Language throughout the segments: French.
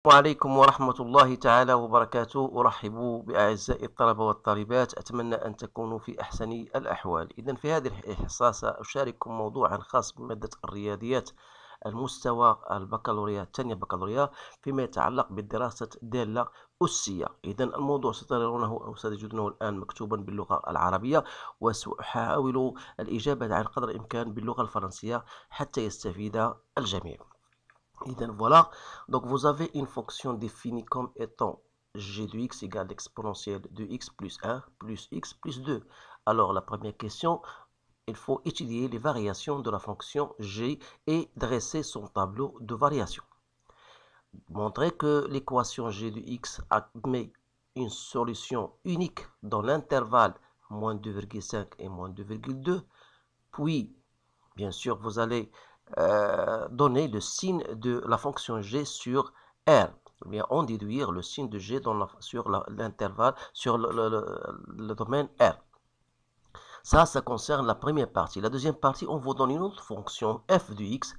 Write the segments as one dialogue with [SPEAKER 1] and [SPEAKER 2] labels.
[SPEAKER 1] وعليكم ورحمة الله تعالى وبركاته. أرحب بأعزائي الطلبة والطالبات، أتمنى أن تكونوا في أحسن الأحوال. إذا في هذه الحصة سأشارككم موضوعا خاص بمادة الرياضيات المستوى البكالوريا الثانية بكالوريا فيما يتعلق بدراسة دالة أسية. إذا الموضوع سترونه أو ستجدونه الآن مكتوبا باللغة العربية، وسأحاول الإجابة عن قدر الإمكان باللغة الفرنسية حتى يستفيد الجميع. Idem, voilà, donc vous avez une fonction définie comme étant g de x égale l'exponentielle de x plus 1 plus x plus 2. Alors la première question, il faut étudier les variations de la fonction g et dresser son tableau de variation. Montrer que l'équation g de x admet une solution unique dans l'intervalle moins 2,5 et moins 2,2. Puis, bien sûr, vous allez donner le signe de la fonction g sur R, ou bien en déduire le signe de g sur l'intervalle, sur le domaine R. Ça concerne la première partie. La deuxième partie, on vous donne une autre fonction f de x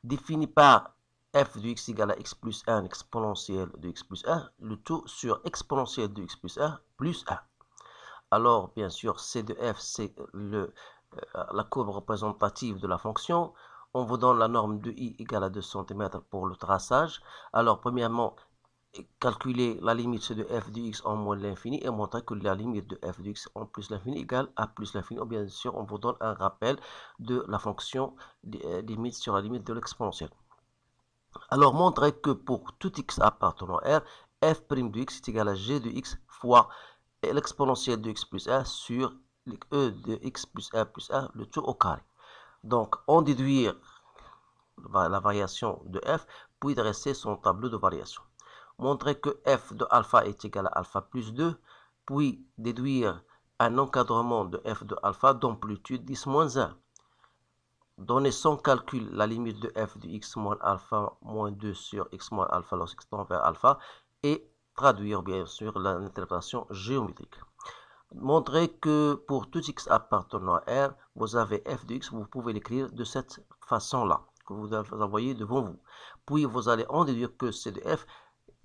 [SPEAKER 1] définie par f de x égale à x plus 1 exponentielle de x plus 1, le tout sur exponentielle de x plus 1 plus 1. Alors, bien sûr, c de f, c'est la courbe représentative de la fonction. On vous donne la norme de i égale à 2 cm pour le traçage. Alors, premièrement, calculer la limite de f de x en moins l'infini et montrer que la limite de f de x en plus l'infini égale à plus l'infini. Ou bien sûr, on vous donne un rappel de la fonction limite sur la limite de l'exponentielle. Alors, montrer que pour tout x appartenant à R, f' de x est égal à g de x fois l'exponentielle de x plus 1 sur e de x plus 1 plus 1, le tout au carré. Donc, on déduire la variation de f, puis dresser son tableau de variation. Montrer que f de alpha est égal à alpha plus 2, puis déduire un encadrement de f de alpha d'amplitude 10 moins 1. Donner sans calcul la limite de f de x moins alpha moins 2 sur x moins alpha lorsqu'x tend vers alpha et traduire bien sûr l'interprétation géométrique. Montrer que pour tout x appartenant à R, vous avez f de x, vous pouvez l'écrire de cette façon-là, que vous envoyez devant vous. Puis vous allez en déduire que c de f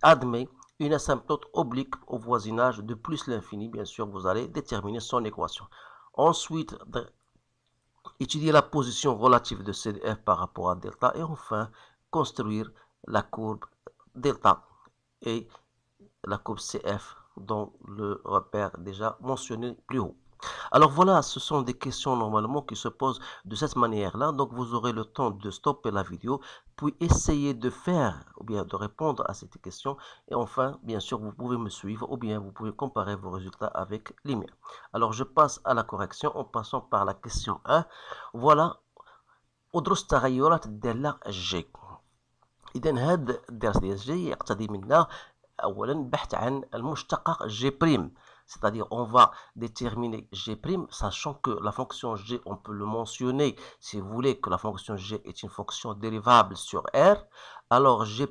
[SPEAKER 1] admet une asymptote oblique au voisinage de plus l'infini. Bien sûr, vous allez déterminer son équation. Ensuite, étudier la position relative de c de f par rapport à delta. Et enfin, construire la courbe delta et la courbe CF dans le repère déjà mentionné plus haut. Alors voilà, ce sont des questions normalement qui se posent de cette manière-là. Donc vous aurez le temps de stopper la vidéo, puis essayer de faire ou bien de répondre à cette question. Et enfin, bien sûr, vous pouvez me suivre ou bien vous pouvez comparer vos résultats avec les miens. Alors je passe à la correction en passant par la question 1. Voilà, ادرس تغيرات الدالة G. إذا هذا الدرس ديال G يقتضي منا أولا بحث عن المشتقق G'. C'est-à-dire on va déterminer G', sachant que la fonction G, on peut le mentionner, si vous voulez que la fonction G est une fonction dérivable sur R, alors G'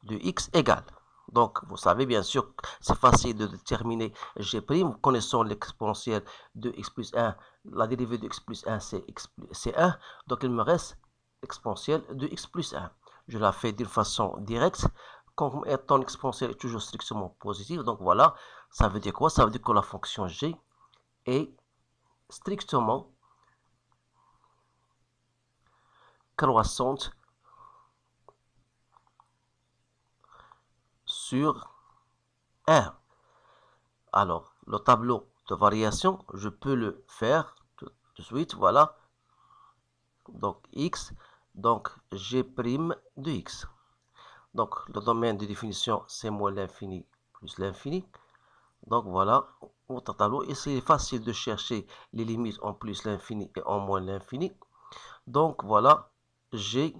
[SPEAKER 1] de X égale. Donc, vous savez bien sûr, c'est facile de déterminer G', connaissant l'exponentielle de X plus 1, la dérivée de X plus 1, c'est 1, donc il me reste l'exponentielle de X plus 1. Je la fais d'une façon directe, comme étant l'exponentielle est toujours strictement positive, donc voilà, ça veut dire quoi? Ça veut dire que la fonction G est strictement croissante sur R. Alors, le tableau de variation, je peux le faire tout de suite, voilà. Donc, X, donc G' de X. Donc, le domaine de définition, c'est moins l'infini plus l'infini. Donc, voilà, votre tableau. Et c'est facile de chercher les limites en plus l'infini et en moins l'infini. Donc, voilà, G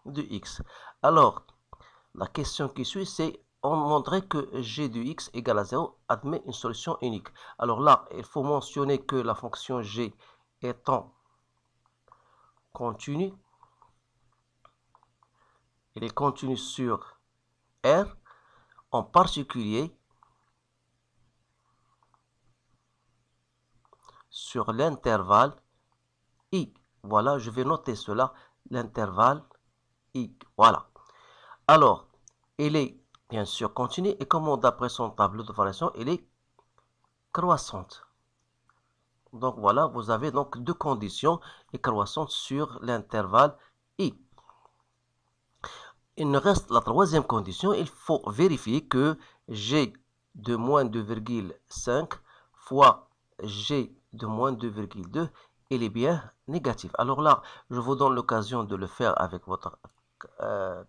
[SPEAKER 1] de X. Alors, la question qui suit, c'est on montrait que G de X égale à 0 admet une solution unique. Alors là, il faut mentionner que la fonction G étant continue, elle est continue sur R, en particulier sur l'intervalle I. Voilà, je vais noter cela, l'intervalle I. Voilà. Alors, elle est bien sûr continue et comme d'après son tableau de variation, elle est croissante. Donc voilà, vous avez donc deux conditions et croissantes sur l'intervalle I. Il nous reste la troisième condition, il faut vérifier que G de moins 2,5 fois G de moins 2,2, il est bien négatif. Alors là, je vous donne l'occasion de le faire avec votre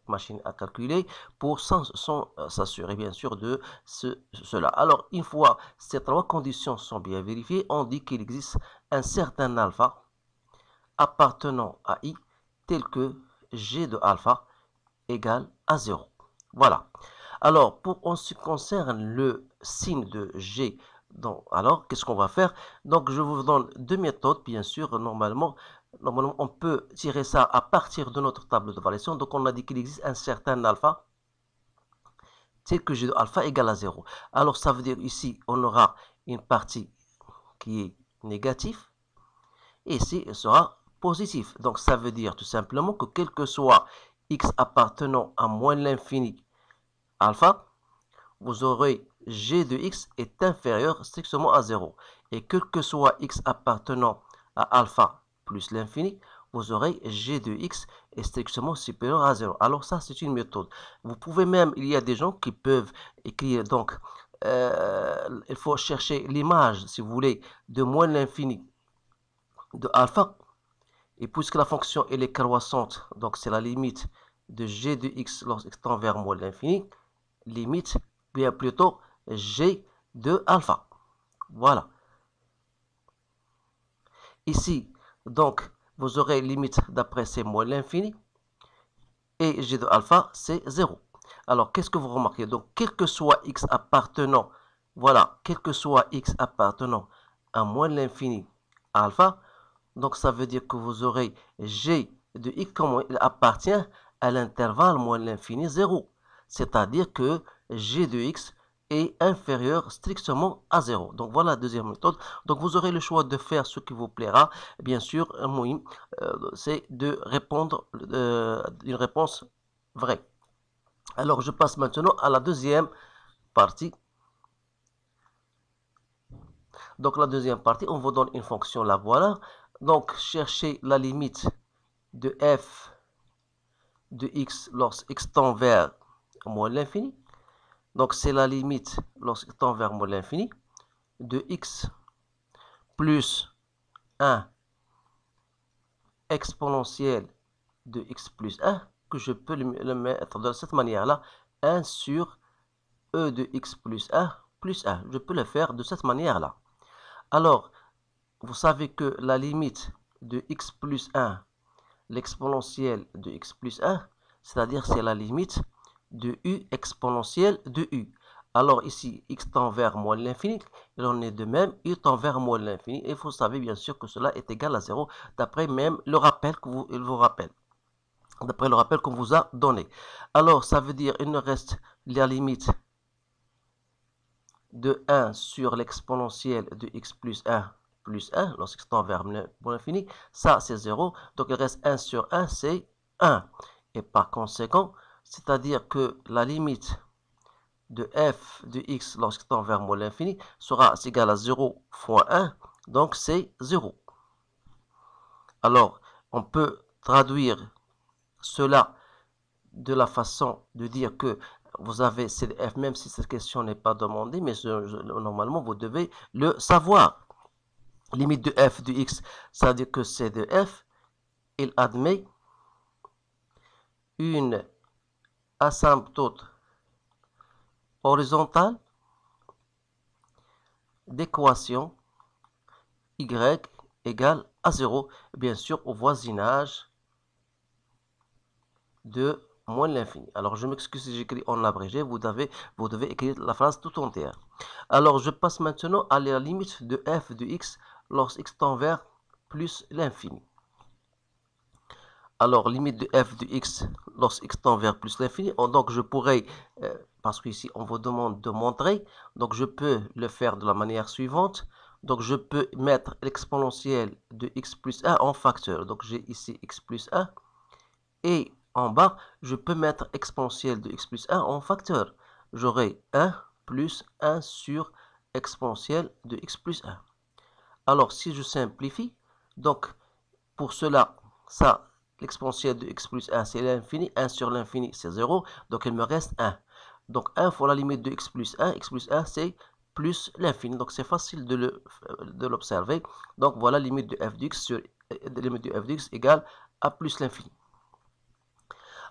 [SPEAKER 1] machine à calculer pour s'assurer bien sûr de cela. Alors, une fois ces trois conditions sont bien vérifiées, on dit qu'il existe un certain alpha appartenant à I tel que G de alpha égale à 0. Voilà. Alors, pour en ce qui concerne le signe de G, donc, alors, qu'est-ce qu'on va faire? Donc, je vous donne deux méthodes, bien sûr. Normalement, on peut tirer ça à partir de notre tableau de variation. Donc, on a dit qu'il existe un certain alpha, tel que G de alpha égale à 0. Alors, ça veut dire ici, on aura une partie qui est négative, et ici, elle sera positive. Donc, ça veut dire tout simplement que quel que soit x appartenant à moins l'infini alpha, vous aurez g de x est inférieur strictement à 0. Et quel que soit x appartenant à alpha plus l'infini, vous aurez g de x est strictement supérieur à 0. Alors ça, c'est une méthode. Vous pouvez même, il y a des gens qui peuvent écrire, donc, il faut chercher l'image, si vous voulez, de moins l'infini de alpha. Et puisque la fonction elle est croissante, donc c'est la limite de g de x lorsqu'il tend vers moins l'infini, limite bien plutôt g de alpha. Voilà. Ici, donc, vous aurez limite d'après c'est moins l'infini et g de alpha c'est 0. Alors, qu'est-ce que vous remarquez? Donc, quel que soit x appartenant, voilà, quel que soit x appartenant à moins l'infini alpha, donc ça veut dire que vous aurez g de x comme il appartient à l'intervalle moins l'infini 0. C'est-à-dire que g de x est inférieur strictement à 0. Donc voilà la deuxième méthode. Donc vous aurez le choix de faire ce qui vous plaira. Bien sûr, c'est de répondre une réponse vraie. Alors je passe maintenant à la deuxième partie. Donc la deuxième partie, on vous donne une fonction, la voilà. Donc cherchez la limite de f de x lorsque x tend vers moins l'infini. Donc c'est la limite lorsqu'il tend vers moins l'infini de x plus 1 exponentielle de x plus 1 que je peux le mettre de cette manière-là, 1 sur e de x plus 1 plus 1. Je peux le faire de cette manière-là. Alors, vous savez que la limite de x plus 1, l'exponentielle de x plus 1, c'est-à-dire c'est la limite de u exponentielle de u. Alors ici, x tend vers moins l'infini, il en est de même, u tend vers moins l'infini, et vous savez bien sûr que cela est égal à 0, d'après même le rappel que vous rappelle, d'après le rappel qu'on vous a donné. Alors, ça veut dire, il nous reste la limite de 1 sur l'exponentielle de x plus 1 lorsqu'il tend vers l'infini, ça c'est 0, donc il reste 1 sur 1, c'est 1. Et par conséquent, c'est-à-dire que la limite de f de x lorsqu'il tend vers moins l'infini sera égal à 0 fois 1, donc c'est 0. Alors, on peut traduire cela de la façon de dire que vous avez CDF, même si cette question n'est pas demandée, mais normalement, vous devez le savoir. Limite de f de x, ça veut dire que C de f, il admet une asymptote horizontale d'équation y égale à 0, bien sûr au voisinage de moins l'infini. Alors je m'excuse si j'écris en abrégé, vous devez écrire la phrase tout entière. Alors je passe maintenant à la limite de f de x lorsqu'x tend vers plus l'infini. Alors limite de f de x lorsqu'x tend vers plus l'infini, donc je pourrais, parce qu'ici on vous demande de montrer, donc je peux le faire de la manière suivante. Donc je peux mettre l'exponentielle de x plus 1 en facteur. Donc j'ai ici x plus 1 et en bas, je peux mettre exponentielle de x plus 1 en facteur. J'aurai 1 plus 1 sur exponentielle de x plus 1. Alors, si je simplifie, donc, pour cela, ça, l'exponentielle de x plus 1, c'est l'infini. 1 sur l'infini, c'est 0. Donc, il me reste 1. Donc, 1 fois la limite de x plus 1. X plus 1, c'est plus l'infini. Donc, c'est facile de l'observer. Donc, voilà limite de f de x sur limite de f de x égale à plus l'infini.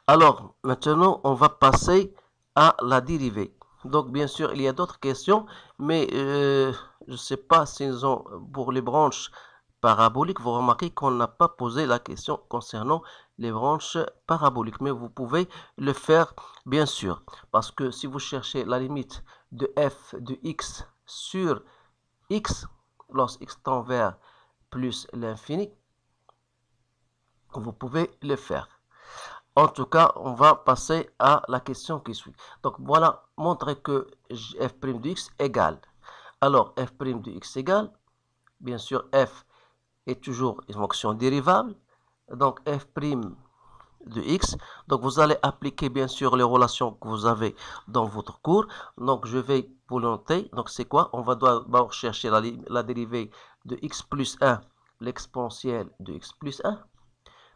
[SPEAKER 1] Alors, maintenant, on va passer à la dérivée. Donc, bien sûr, il y a d'autres questions, mais je ne sais pas s'ils ont, pour les branches paraboliques, vous remarquez qu'on n'a pas posé la question concernant les branches paraboliques, mais vous pouvez le faire, bien sûr, parce que si vous cherchez la limite de f de x sur x, lorsque x tend vers plus l'infini, vous pouvez le faire. En tout cas, on va passer à la question qui suit. Donc voilà, montrer que f' de x égale. Alors, f' de x égale, bien sûr, f est toujours une fonction dérivable. Donc f' de x. Donc vous allez appliquer bien sûr les relations que vous avez dans votre cours. Donc je vais vous le noter. Donc c'est quoi? On va d'abord chercher la dérivée de x plus 1, l'exponentielle de x plus 1.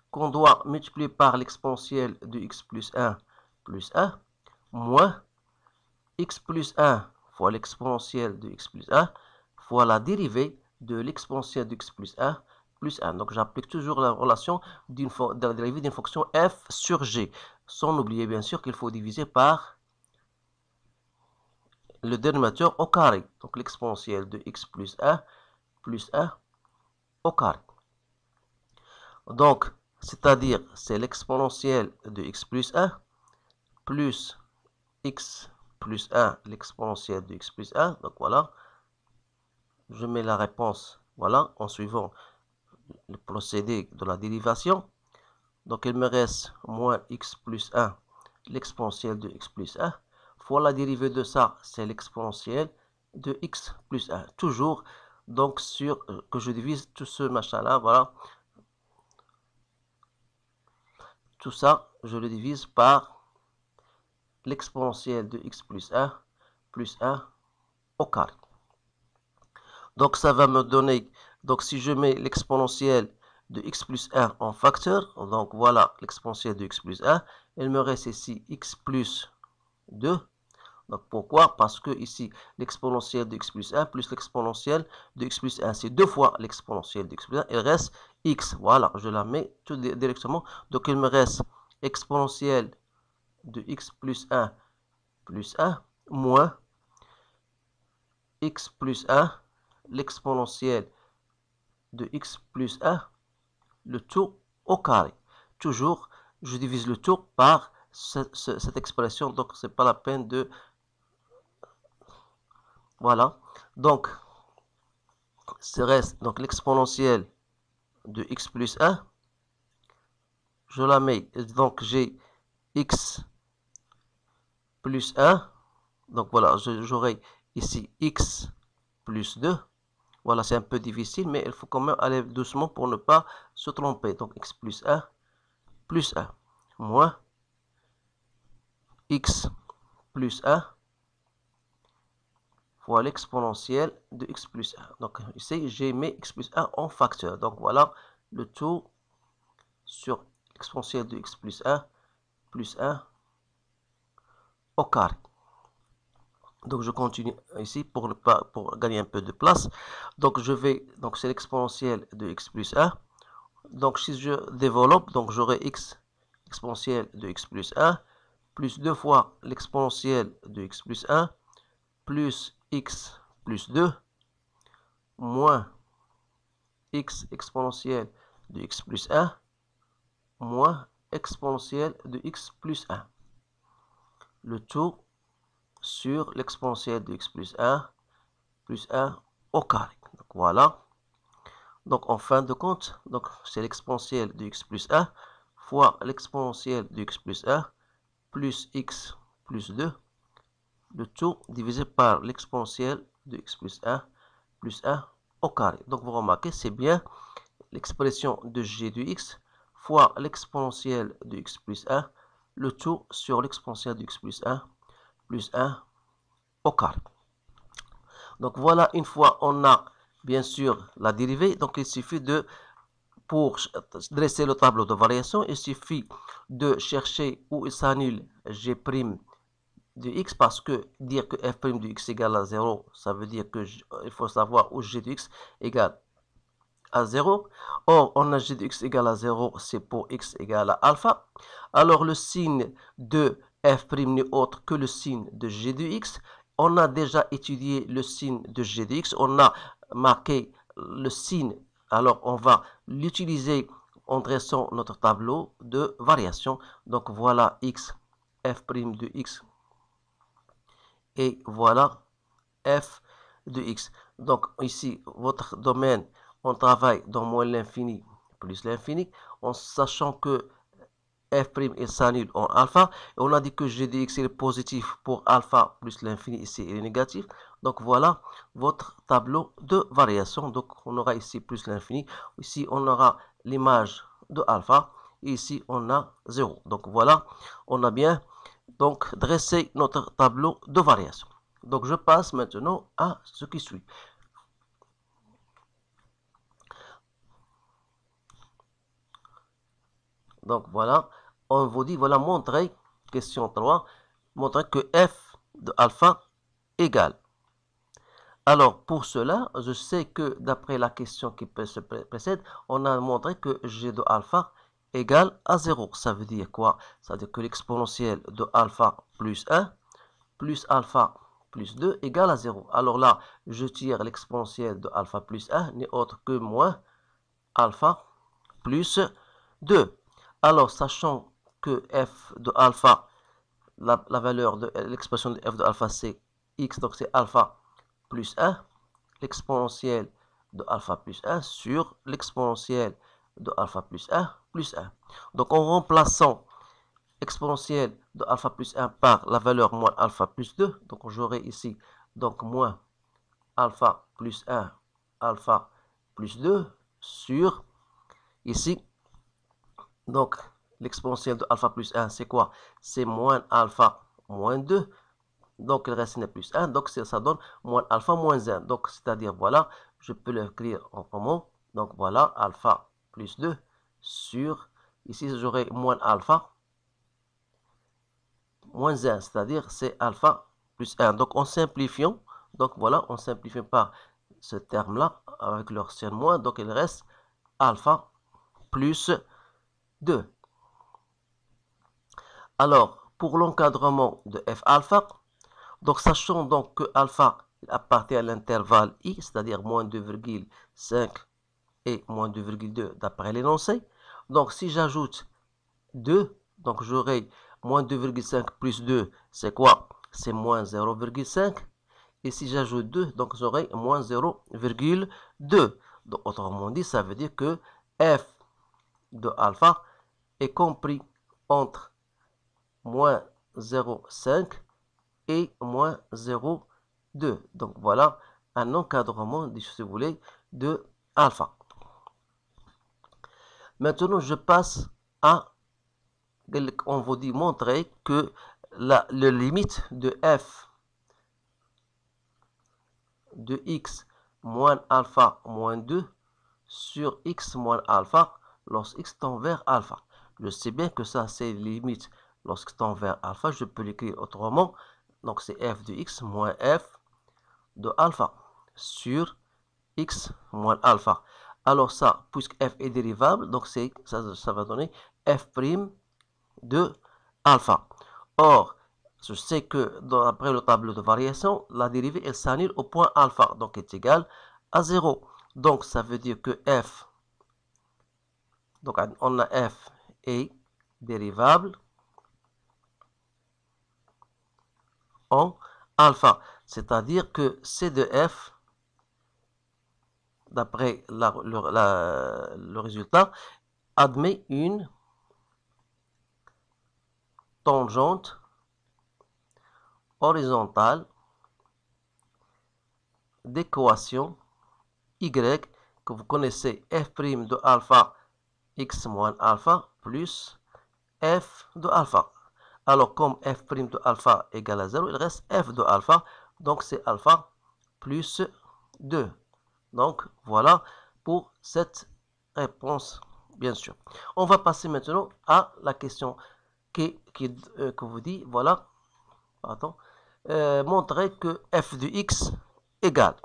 [SPEAKER 1] Qu'on doit multiplier par l'exponentielle de x plus 1 moins x plus 1 fois l'exponentielle de x plus 1 fois la dérivée de l'exponentielle de x plus 1 plus 1. Donc j'applique toujours la relation de la dérivée d'une fonction f sur g, sans oublier bien sûr qu'il faut diviser par le dénominateur au carré. Donc l'exponentielle de x plus 1 au carré. Donc, c'est-à-dire, c'est l'exponentielle de x plus 1 plus x plus 1, l'exponentielle de x plus 1. Donc voilà, je mets la réponse, voilà, en suivant le procédé de la dérivation. Donc il me reste moins x plus 1, l'exponentielle de x plus 1, fois la dérivée de ça, c'est l'exponentielle de x plus 1. Toujours, donc, sur que je divise tout ce machin-là, voilà. Tout ça, je le divise par l'exponentielle de x plus 1 au carré. Donc ça va me donner, donc si je mets l'exponentielle de x plus 1 en facteur, donc voilà l'exponentielle de x plus 1, il me reste ici x plus 2. Donc pourquoi? Parce que ici l'exponentielle de x plus 1 plus l'exponentielle de x plus 1, c'est 2 fois l'exponentielle de x plus 1, il reste x. Voilà, je la mets tout directement. Donc il me reste exponentielle de x plus 1 moins x plus 1, l'exponentielle de x plus 1, le tout au carré. Toujours, je divise le tout par cette expression, donc c'est pas la peine de... Voilà, donc, ça reste donc l'exponentielle de x plus 1, je la mets, donc j'ai x plus 1, donc voilà, j'aurai ici x plus 2. Voilà, c'est un peu difficile, mais il faut quand même aller doucement pour ne pas se tromper. Donc, x plus 1 moins x plus 1 fois l'exponentielle de x plus 1. Donc, ici, j'ai mis x plus 1 en facteur. Donc, voilà le tout sur l'exponentielle de x plus 1 au carré. Donc je continue ici pour gagner un peu de place. Donc donc c'est l'exponentielle de x plus 1. Donc si je développe, donc j'aurai x exponentielle de x plus 1 plus 2 fois l'exponentielle de x plus 1 plus x plus 2 moins x exponentielle de x plus 1 moins exponentielle de x plus 1. Le tout sur l'exponentielle de x plus 1 au carré. Donc voilà. Donc en fin de compte, donc c'est l'exponentielle de x plus 1 fois l'exponentielle de x plus 1 plus x plus 2, le tout divisé par l'exponentielle de x plus 1 au carré. Donc vous remarquez, c'est bien l'expression de g de x fois l'exponentielle de x plus 1, le tout sur l'exponentielle de x plus 1 au carré. Donc voilà, une fois on a bien sûr la dérivée, donc il suffit pour dresser le tableau de variation, il suffit de chercher où il s'annule g' de x, parce que dire que f' de x égale à 0, ça veut dire que il faut savoir où g de x égale à 0. Or, on a g de x égale à 0, c'est pour x égale à alpha. Alors, le signe de f' n'est autre que le signe de g de x. On a déjà étudié le signe de g de x. On a marqué le signe. Alors, on va l'utiliser en dressant notre tableau de variation. Donc, voilà x, f' de x. Et voilà f de x. Donc, ici, votre domaine, on travaille dans moins l'infini plus l'infini, en sachant que f' est s'annule en alpha. Et on a dit que g de x est positif pour alpha plus l'infini, ici il est négatif. Donc voilà votre tableau de variation. Donc on aura ici plus l'infini. Ici on aura l'image de alpha. Et ici on a 0. Donc voilà, on a bien donc dressé notre tableau de variation. Donc je passe maintenant à ce qui suit. Donc voilà, on vous dit, voilà, montrer, question 3, montrer que f de alpha égale. Alors pour cela, je sais que d'après la question qui se précède, on a montré que g de alpha égale à 0. Ça veut dire quoi? Ça veut dire que l'exponentielle de alpha plus 1 plus alpha plus 2 égale à 0. Alors là, je tire l'exponentielle de alpha plus 1 n'est autre que moins alpha plus 2. Alors, sachant que f de alpha, la valeur de l'expression de f de alpha, c'est x, donc c'est alpha plus 1, l'exponentielle de alpha plus 1 sur l'exponentielle de alpha plus 1 plus 1. Donc, en remplaçant exponentielle de alpha plus 1 par la valeur moins alpha plus 2, donc j'aurai ici donc moins alpha plus 1, alpha plus 2 sur ici. Donc, l'exponentielle de alpha plus 1, c'est quoi? C'est moins alpha moins 2. Donc, le reste n'est plus 1. Donc, ça donne moins alpha moins 1. Donc, c'est-à-dire, voilà, je peux l'écrire en comment. Donc, voilà, alpha plus 2 sur, ici, j'aurai moins alpha moins 1. C'est-à-dire, c'est alpha plus 1. Donc, en simplifiant, donc voilà, on simplifie par ce terme-là avec leur signe moins. Donc, il reste alpha plus 2. Alors, pour l'encadrement de f alpha, donc sachant donc que alpha appartient à l'intervalle i, c'est-à-dire moins 2,5 et moins 2,2 d'après l'énoncé. Donc si j'ajoute 2, donc j'aurai moins 2,5 plus 2, c'est quoi? C'est moins 0,5. Et si j'ajoute 2, donc j'aurai moins 0,2. Donc autrement dit, ça veut dire que f de alpha est compris entre moins 0,5 et moins 0,2. Donc voilà un encadrement, si vous voulez, de alpha. Maintenant, je passe à, on vous dit montrer que la limite de f de x moins alpha moins 2 sur x moins alpha lorsque x tend vers alpha. Je sais bien que ça, c'est limite lorsque tend vers alpha. Je peux l'écrire autrement. Donc, c'est f de x moins f de alpha sur x moins alpha. Alors ça, puisque f est dérivable, donc ça va donner f' de alpha. Or, je sais que après le tableau de variation, la dérivée, elle s'annule au point alpha, donc est égale à 0. Donc, ça veut dire que f, donc on a f est dérivable en alpha. C'est-à-dire que c de f, d'après le résultat, admet une tangente horizontale d'équation y que vous connaissez f' de alpha x moins alpha plus f de alpha. Alors, comme f' de alpha égale à 0, il reste f de alpha. Donc, c'est alpha plus 2. Donc, voilà pour cette réponse, bien sûr. On va passer maintenant à la question que vous dit, voilà, pardon, montrer que f de x égale,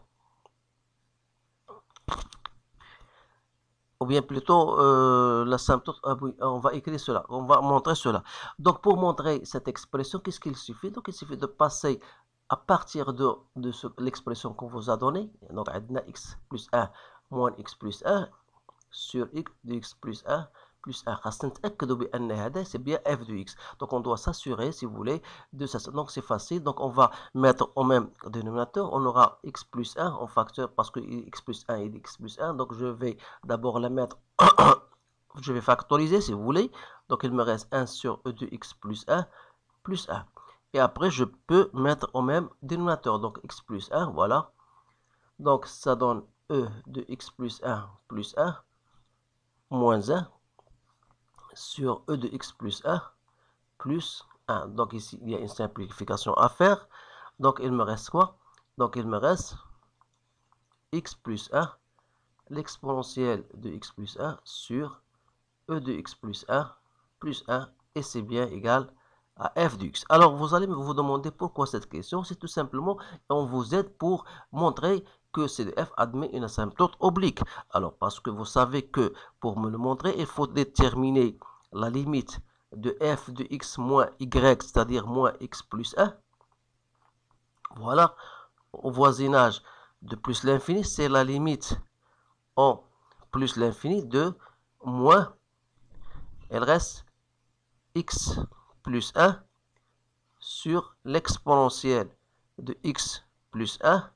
[SPEAKER 1] ou bien plutôt l'asymptote, oui, on va écrire cela, on va montrer cela. Donc, pour montrer cette expression, qu'est-ce qu'il suffit? Donc, il suffit de passer à partir de l'expression qu'on vous a donnée, donc x plus 1 moins x plus 1 sur x de x plus 1 plus 1. C'est bien f de x. Donc on doit s'assurer, si vous voulez, de ça. Donc c'est facile. Donc on va mettre au même dénominateur. On aura x plus 1 en facteur parce que x plus 1 est x plus 1. Donc je vais d'abord la mettre, je vais factoriser si vous voulez. Donc il me reste 1 sur e de x plus 1 plus 1. Et après je peux mettre au même dénominateur. Donc x plus 1, voilà. Donc ça donne e de x plus 1 plus 1 moins 1 sur e de x plus 1 plus 1. Donc ici, il y a une simplification à faire. Donc il me reste quoi? Donc il me reste x plus 1, l'exponentielle de x plus 1 sur e de x plus 1 plus 1. Et c'est bien égal à f de x. Alors vous allez vous demander pourquoi cette question. C'est tout simplement, on vous aide pour montrer que C de f admet une asymptote oblique. Alors, parce que vous savez que pour me le montrer, il faut déterminer la limite de f de x moins y, c'est-à-dire moins x plus 1. Voilà, au voisinage de plus l'infini, c'est la limite en plus l'infini de moins, elle reste x plus 1 sur l'exponentielle de x plus 1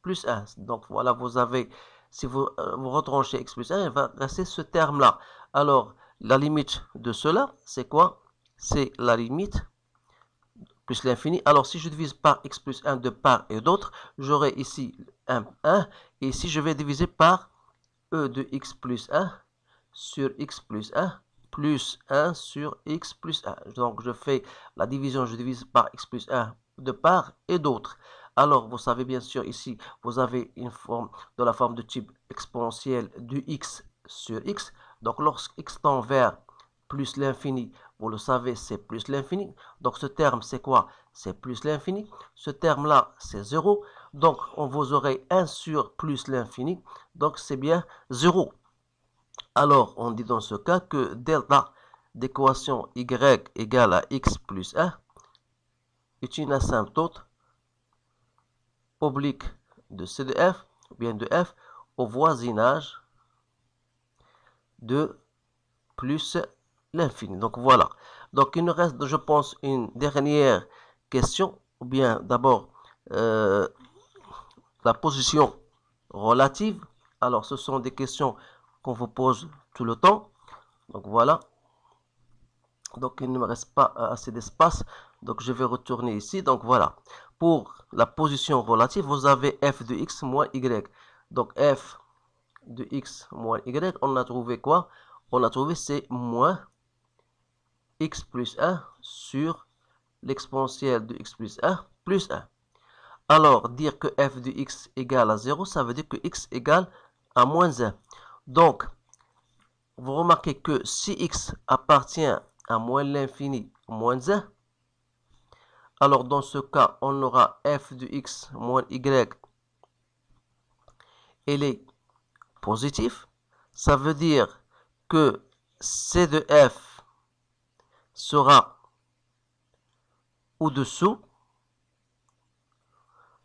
[SPEAKER 1] plus 1. Donc voilà, vous avez, si vous retranchez x plus 1, il va rester ce terme-là. Alors, la limite de cela, c'est quoi? C'est la limite plus l'infini. Alors, si je divise par x plus 1 de part et d'autre, j'aurai ici 1. Et ici, je vais diviser par e de x plus 1 sur x plus 1 plus 1 sur x plus 1. Donc, je fais la division, je divise par x plus 1 de part et d'autre. Alors, vous savez bien sûr, ici, vous avez une forme de la forme de type exponentielle du x sur x. Donc, lorsque x tend vers plus l'infini, vous le savez, c'est plus l'infini. Donc, ce terme, c'est quoi? C'est plus l'infini. Ce terme-là, c'est 0. Donc, on vous aurait 1 sur plus l'infini. Donc, c'est bien 0. Alors, on dit dans ce cas que delta d'équation y égale à x plus 1 est une asymptote oblique de C de f, ou bien de f, au voisinage de plus l'infini. Donc voilà. Donc il nous reste, je pense, une dernière question, ou bien d'abord la position relative. Alors ce sont des questions qu'on vous pose tout le temps. Donc voilà. Donc il ne me reste pas assez d'espace. Donc je vais retourner ici. Donc voilà. Pour la position relative, vous avez f de x moins y. Donc f de x moins y, on a trouvé quoi? On a trouvé c'est moins x plus 1 sur l'exponentielle de x plus 1 plus 1. Alors, dire que f de x égale à 0, ça veut dire que x égale à moins 1. Donc, vous remarquez que si x appartient à moins l'infini moins 1, alors dans ce cas, on aura f de x moins y, elle est positif. Ça veut dire que c de f sera au-dessous.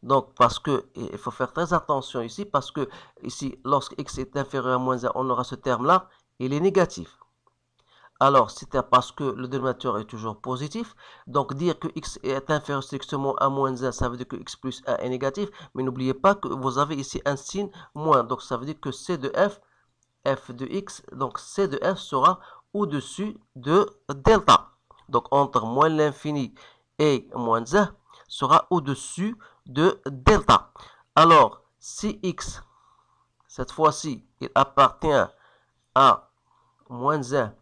[SPEAKER 1] Donc, parce que, il faut faire très attention ici, parce que ici, lorsque x est inférieur à moins 1, on aura ce terme-là, il est négatif. Alors, c'est parce que le dénominateur est toujours positif. Donc, dire que x est inférieur strictement à moins 1, ça veut dire que x plus 1 est négatif. Mais n'oubliez pas que vous avez ici un signe moins. Donc, ça veut dire que c de f, f de x, donc c de f sera au-dessus de delta. Donc, entre moins l'infini et moins 1 sera au-dessus de delta. Alors, si x, cette fois-ci, il appartient à moins 1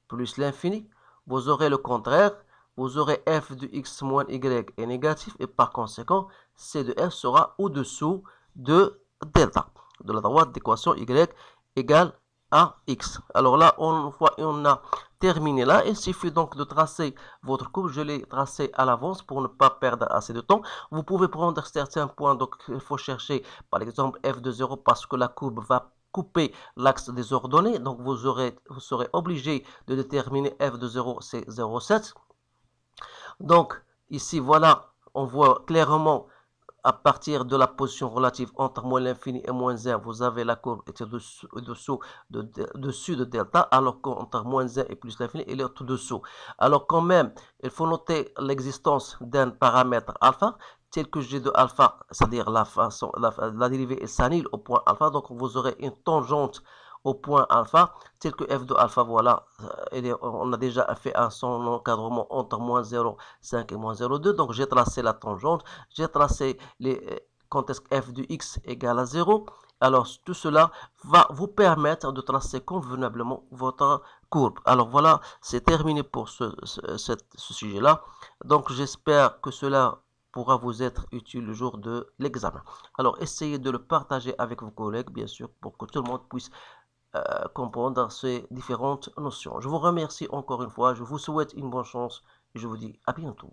[SPEAKER 1] plus l'infini, vous aurez le contraire, vous aurez f de x moins y est négatif et par conséquent, c de f sera au-dessous de delta, de la droite d'équation y égale à x. Alors là, on a terminé là. Il suffit donc de tracer votre courbe. Je l'ai tracé à l'avance pour ne pas perdre assez de temps. Vous pouvez prendre certains points. Donc, il faut chercher, par exemple, f de 0 parce que la courbe va couper l'axe des ordonnées. Donc, vous serez obligé de déterminer f de 0, c'est 0,7. Donc, ici, voilà, on voit clairement à partir de la position relative entre moins l'infini et moins 1, vous avez la courbe est dessus de delta, alors qu'entre moins 1 et plus l'infini, elle est au-dessous. Alors quand même, il faut noter l'existence d'un paramètre alpha, tel que g de alpha, c'est-à-dire la dérivée est sans au point alpha, donc vous aurez une tangente au point alpha, tel que f de alpha, voilà, on a déjà fait son encadrement entre moins 0,5 et moins 0,2, donc j'ai tracé la tangente, j'ai tracé quand est-ce que f de x égale à 0, alors tout cela va vous permettre de tracer convenablement votre courbe. Alors voilà, c'est terminé pour ce sujet-là, donc j'espère que cela pourra vous être utile le jour de l'examen. Alors essayez de le partager avec vos collègues, bien sûr, pour que tout le monde puisse comprendre ces différentes notions. Je vous remercie encore une fois, je vous souhaite une bonne chance et je vous dis à bientôt.